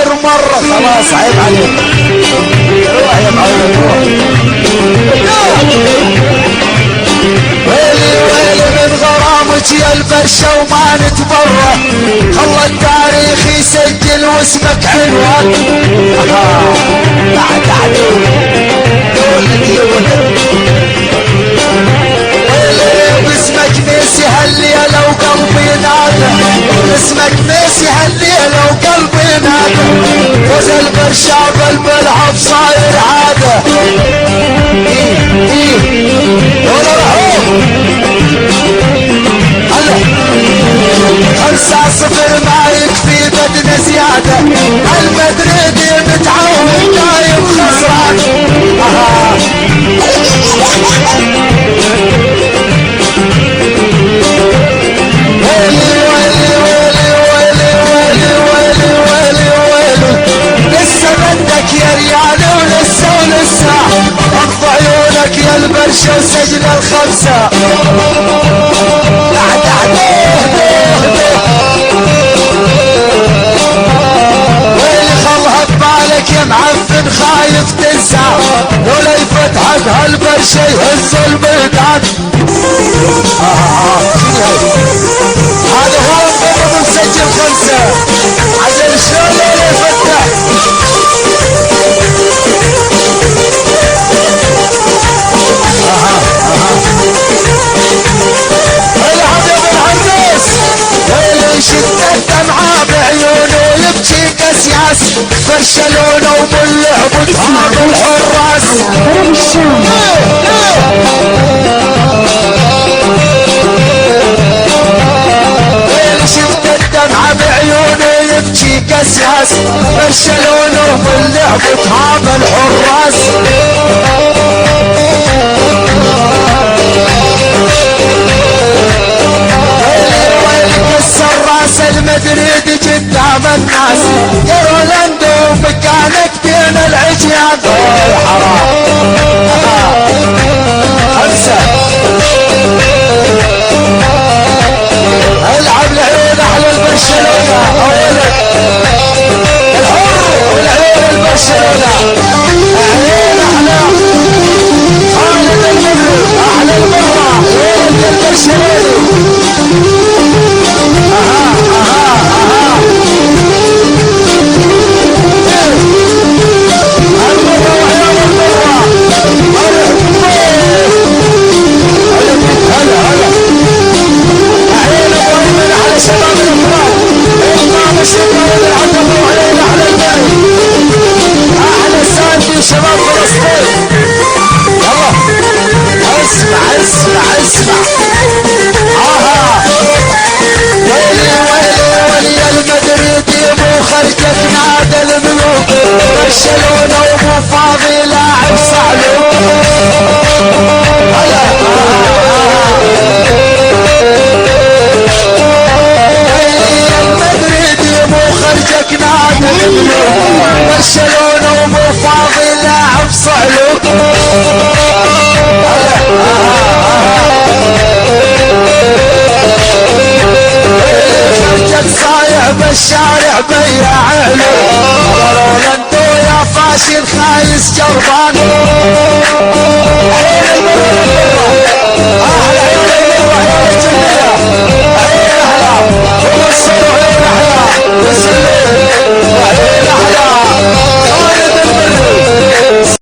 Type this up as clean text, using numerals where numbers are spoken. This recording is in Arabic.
صاير مرة خلاص عيب عليك روح يا معلم روح. ويلي ويلي من غرامك يا البرشة وما نتبرى، خلى التاريخ يسجل واسمك عنوان. بعد عليك دولك يا ولد. ويلي باسمك ميسي هالليلة وقلبي نادى، باسمك ميسي هالليلة وقلبي نادى، فوز البرشا بالملعب صاير عادة. ولا رحوم هلا 5-0 ما يكفي بدنا زيادة، المدريدي متعود دايم خسران. ويلي ويلي ويلي ويلي ويلي ويلي ويلي ويلي، لسه بدك يا ريال ولسه اغض عيونك يا البرشا وسجل الخمسة. بعد ويلي خلها ببالك يا معفن خايف تنسى، ولا يفتحك هالبرشا يهز الميدان. هذا هو مضرب مسجل 5 عشان شلون ولا يفتح. العب يا ابن عميس. ويلي شد الدمعة بعيونه يبكي كسياس، برشلونة ومن لعبتها بالحراس. ويلي شد الدمعة بعيونه يبكي كسياس، برشلونة ومن لعبتها بالحراس. المدريد قدام الناس يا رونالدو مكانك بين العجيان. حرام 5 العب العيون احلى البرشلونة اولك الحر والعيون البرشلونة عيون احلى خالد المغرب احلى المرة ولد البرشلونة. شباب فلسطين يلا اسمع ويلي ويلي ويلي المدريدي مو خرجك نادى الملوك، برشلونة ومو فاضي لاعب صعلوك. ويلي المدريدي مو خرجك نادى الملوك، برشلونة ومو فاضي لاعب صعلوك. خرجك صايع بالشارع بيع علوك، رونالدو يا فاشل خايس جربان.